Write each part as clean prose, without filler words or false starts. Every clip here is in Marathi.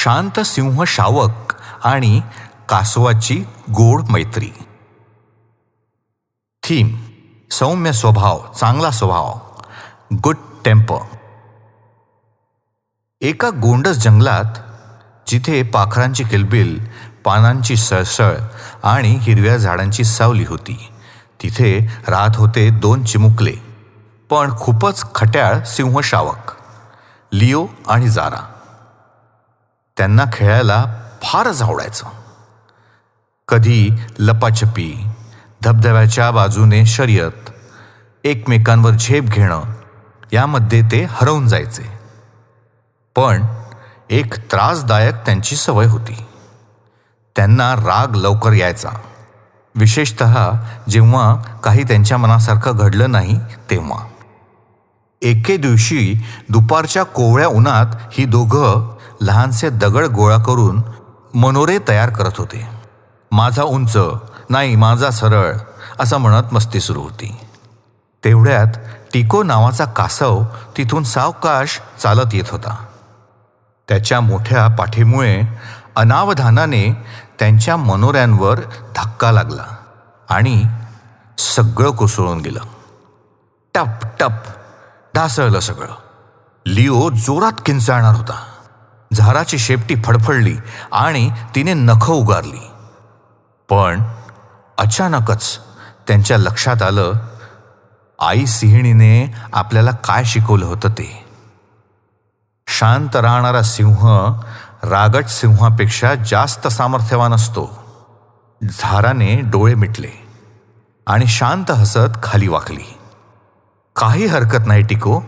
शांत सिंह शावक आणि कासवाची गोड मैत्री. थीम: सौम्य स्वभाव, चांगला स्वभाव, गुड टेम्पर. एका गोंडस जंगलात, जिथे पाखरांची किलबिल, पानांची सळसळ आणि हिरव्या झाडांची सावली होती, तिथे राहत होते दोन चिमुकले पण खूपच खट्याळ सिंह शावक, लिओ आणि जारा. त्यांना खेळायला फारच आवडायचं. कधी लपाछपी, धबधब्याच्या बाजूने शर्यत, एकमेकांवर झेप घेणं यामध्ये ते हरवून जायचे. पण एक त्रासदायक त्यांची सवय होती. त्यांना राग लवकर यायचा, विशेषतः जेव्हा काही त्यांच्या मनासारखं घडलं नाही तेव्हा. एके दिवशी दुपारच्या कोवळ्या उन्हात ही दोघं लहानसे दगड गोळा करून मनोरे तयार करत होते. माझा उंच, नाही माझा सरळ, असं म्हणत मस्ती सुरू होती. तेवढ्यात टिको नावाचा कासव तिथून सावकाश चालत येत होता. त्याच्या मोठ्या पाठीमुळे अनावधानाने त्यांच्या मनोऱ्यांवर धक्का लागला आणि सगळं कोसळून गेलं. टप टप ढासळलं सगळं. लिओ जोरात किंचाळणार होता. झाराची शेपटी फडफडली आणि तिने नखं उगारली. पण अचानकच त्यांच्या लक्षात आलं, आई सिंहिणीने आपल्याला काय शिकवलं होतं ते. शांत राहणारा सिंह रागट सिंहापेक्षा जास्त सामर्थ्यवान असतो. झाराने डोळे मिटले आणि शांत हसत खाली वाकली. काही हरकत नाही टिको,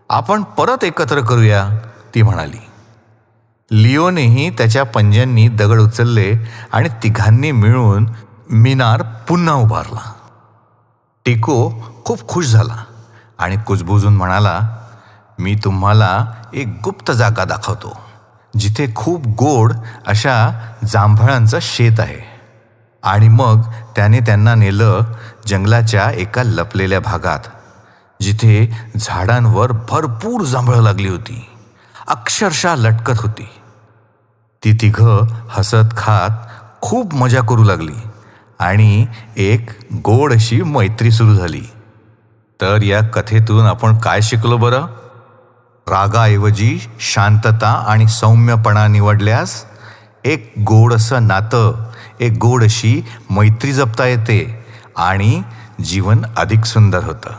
आपण परत एकत्र करूया, ती म्हणाली. लिओनेही त्याच्या पंजांनी दगड उचलले आणि तिघांनी मिळून मिनार पुन्हा उभारला. टिको खूप खुश झाला आणि कुजबुजून म्हणाला, मी तुम्हाला एक गुप्त जागा दाखवतो, जिथे खूप गोड अशा जांभळांचं शेत आहे. आणि मग त्याने त्यांना नेलं जंगलाच्या एका लपलेल्या भागात, जिथे झाडांवर भरपूर जांभळं लागली होती, अक्षरशः लटकत होती. ती तिघं हसत खात खूप मजा करू लागली आणि एक गोड अशी मैत्री सुरू झाली. तर या कथेतून आपण काय शिकलो बरं? रागाऐवजी शांतता आणि सौम्यपणा निवडल्यास एक गोड असं नातं, एक गोड अशी मैत्री जपता येते आणि जीवन अधिक सुंदर होतं.